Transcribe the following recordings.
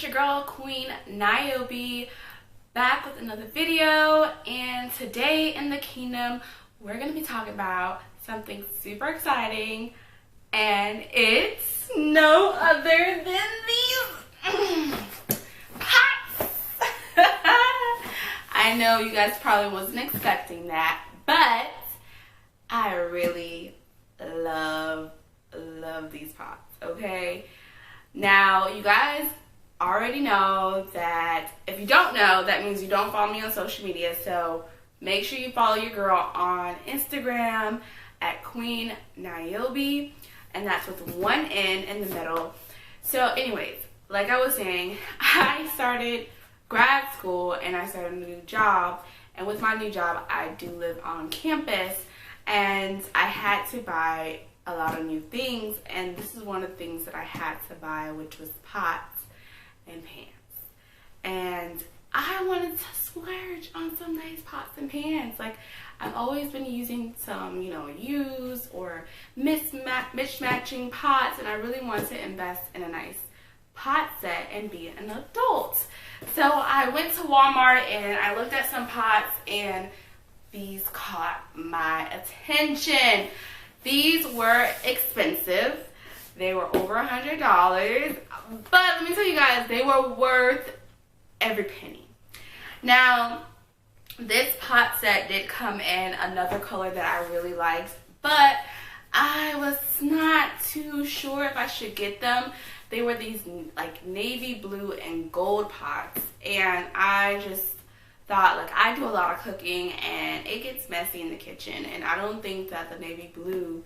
it's your girl QueeNyobee back with another video, and today in the kingdom we're going to be talking about something super exciting, and it's no other than these pots. I know you guys probably wasn't expecting that, but I really love these pots, okay? Now, you guys already know that if you don't know, that means you don't follow me on social media. So make sure you follow your girl on Instagram at QueeNyobee, and that's with one N in the middle. So anyways, like I was saying, I started grad school and I started a new job. And with my new job, I do live on campus, and I had to buy a lot of new things, and this is one of the things that I had to buy, which was pots and pans. And I wanted to splurge on some nice pots and pans. Like, I've always been using some, used or mismatching pots, and I really wanted to invest in a nice pot set and be an adult. So I went to Walmart and I looked at some pots, and these caught my attention. These were expensive. They were over $100, but let me tell you guys, they were worth every penny. Now, this pot set did come in another color that I really liked, but I was not too sure if I should get them. They were these like navy blue and gold pots, and I just thought, like, I do a lot of cooking and it gets messy in the kitchen, and I don't think that the navy blue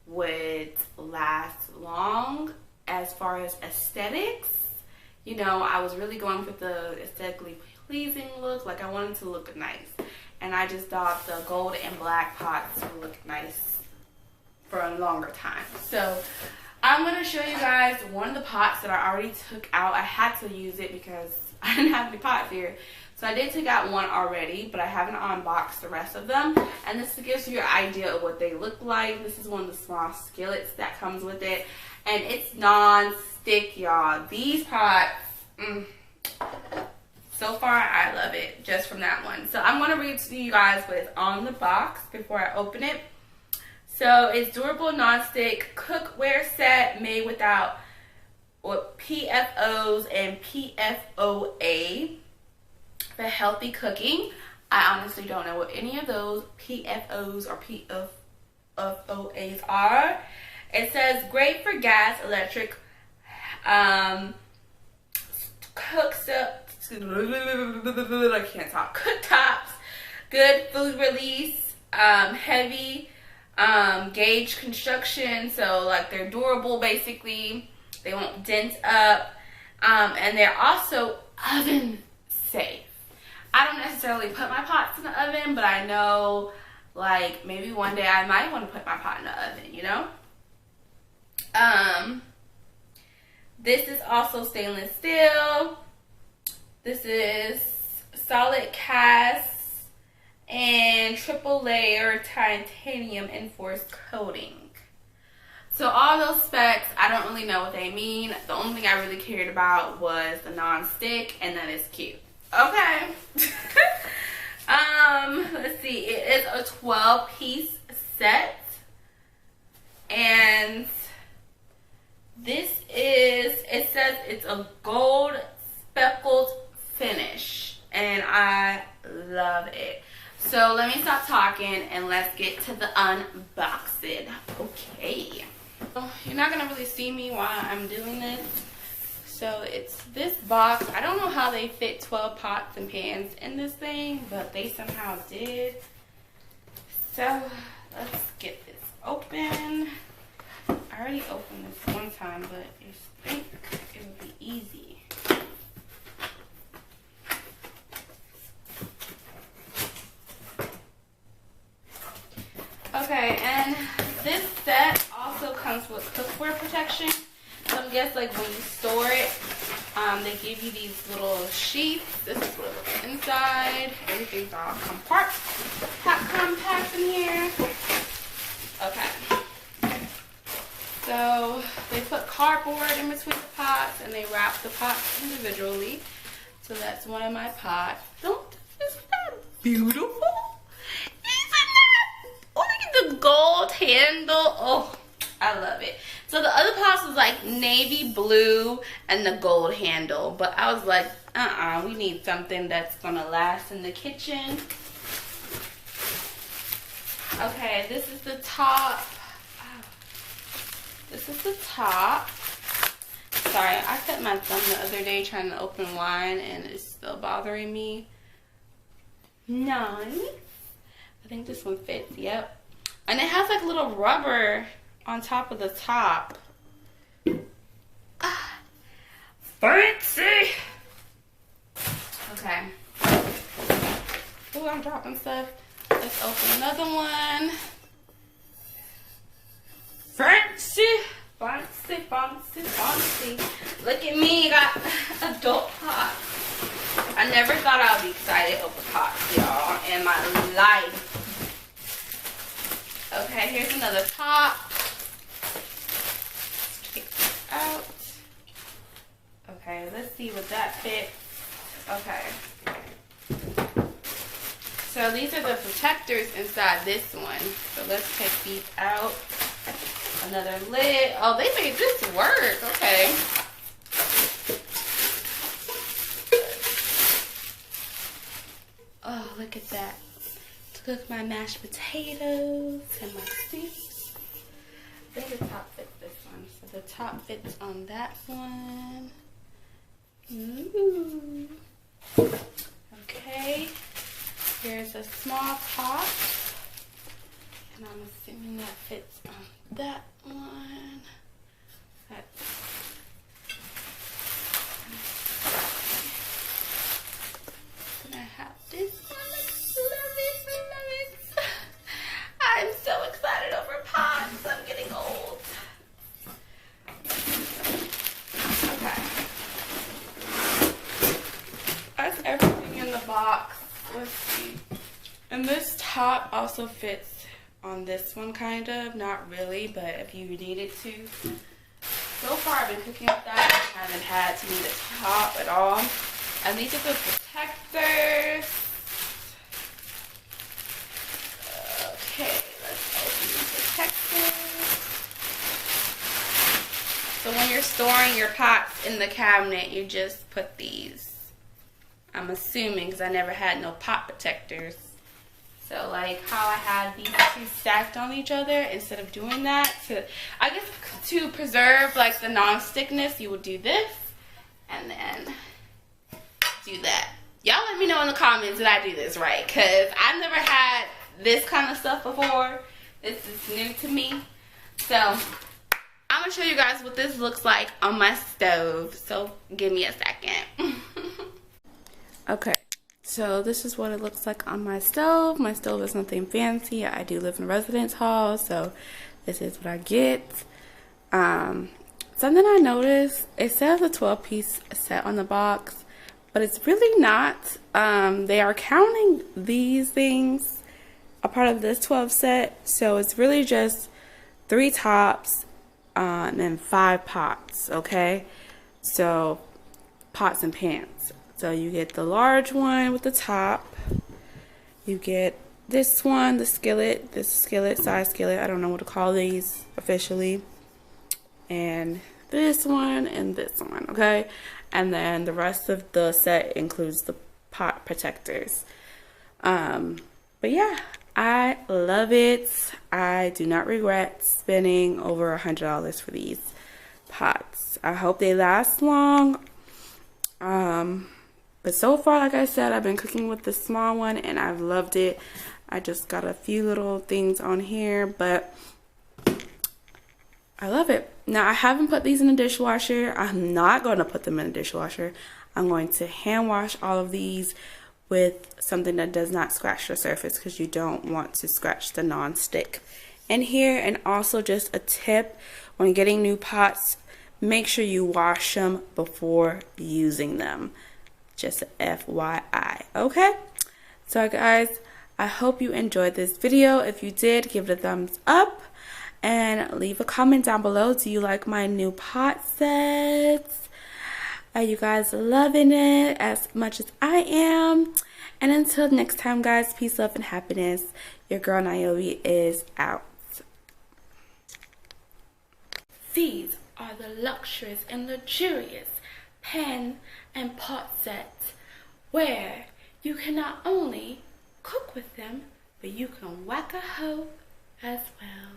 would last long as far as aesthetics. I was really going for the aesthetically pleasing look. Like, I wanted to look nice, and I just thought the gold and black pots would look nice for a longer time. So I'm going to show you guys one of the pots that I already took out. I had to use it because I didn't have any pots here. So I did take out one already, but I haven't unboxed the rest of them. And this gives you an idea of what they look like. This is one of the small skillets that comes with it. And it's non-stick, y'all. These pots, so far I love it just from that one. So I'm going to read to you guys what is on the box before I open it. So it's durable non-stick cookware set made without PFOs and PFOA. For healthy cooking. I honestly don't know what any of those PFOs or PFOAs are. It says great for gas, electric, cooktops, good food release, heavy gauge construction. So like, they're durable basically. They won't dent up, and they're also oven safe. I don't necessarily put my pots in the oven, but I know, like, maybe one day I might want to put my pot in the oven, This is also stainless steel. This is solid cast and triple layer titanium enforced coating. So all those specs, I don't really know what they mean. The only thing I really cared about was the non-stick, and that is cute. Okay. Let's see. It is a 12-piece set, and it says it's a gold speckled finish, and I love it. So let me stop talking and let's get to the unboxing. Okay. You're not gonna really see me while I'm doing this. So it's this box. I don't know how they fit 12 pots and pans in this thing, but they somehow did. So let's get this open. I already opened this one time, but I think it would be easy. Okay, and this set also comes with cookware protection. So I guess, like, when you store it, they give you these little sheets. This is what it looks inside. Everything's all compact in here. Okay. So they put cardboard in between the pots, and they wrap the pots individually. So that's one of my pots. Isn't that beautiful? Isn't that? Oh, look at the gold handle. Oh, I love it. So the other pots was like navy blue and the gold handle. But I was like, we need something that's gonna last in the kitchen. Okay, this is the top. This is the top. Sorry, I cut my thumb the other day trying to open wine and it's still bothering me. Nice. I think this one fits, yep. And it has like a little rubber on top of the top. Fancy! Okay. Oh, I'm dropping stuff. Let's open another one. Fancy! Fancy, fancy, fancy. Look at me, got adult pots. I never thought I would be excited over pots, y'all, in my life. Okay, here's another top. Let's take this out. Okay, let's see what that fits. Okay. So these are the protectors inside this one. So let's take these out. Another lid. Oh, they made this work. Okay. Oh, look at that. To cook my mashed potatoes and my soups. I think the top fits this one. So the top fits on that one. Ooh. Okay. Here's a small pot. And I'm assuming that fits on that one. That's and I have this one. Love it, love it. I'm so excited over pots. I'm getting old. Okay. That's everything in the box. Let's see. And this top also fits on this one, kind of. Not really, but if you needed to. So far, I've been cooking with that. I haven't had to need a top at all. And these are the protectors. Okay, let's open the protectors. So when you're storing your pots in the cabinet, you just put these. I'm assuming, because I never had no pot protectors. So like how I had these two stacked on each other, instead of doing that, I guess to preserve like the non-stickness, you would do this and then do that. Y'all let me know in the comments that I do this right, because I've never had this kind of stuff before. This is new to me. So I'm going to show you guys what this looks like on my stove. So give me a second. Okay. So this is what it looks like on my stove. My stove is nothing fancy. I do live in a residence hall, so this is what I get. Something I noticed, it says a 12-piece set on the box, but it's really not. They are counting these things a part of this 12 set, so it's really just 3 tops and 5 pots, okay? So pots and pans. So you get the large one with the top. You get this one, the skillet, this skillet, size skillet. I don't know what to call these officially. And this one and this one, okay? And then the rest of the set includes the pot protectors. But yeah, I love it. I do not regret spending over $100 for these pots. I hope they last long. But so far, like I said, I've been cooking with the small one and I've loved it. I just got a few little things on here, but I love it. Now, I haven't put these in the dishwasher. I'm not going to put them in the dishwasher. I'm going to hand wash all of these with something that does not scratch the surface, because you don't want to scratch the non-stick in here. And also just a tip, when getting new pots, make sure you wash them before using them. Just FYI, okay? So guys, I hope you enjoyed this video. If you did, give it a thumbs up. And leave a comment down below. Do you like my new pot sets? Are you guys loving it as much as I am? And until next time, guys, peace, love, and happiness. Your girl Niobe is out. These are the luxurious and luxurious pan and pot sets where you can not only cook with them, but you can whack a hoe as well.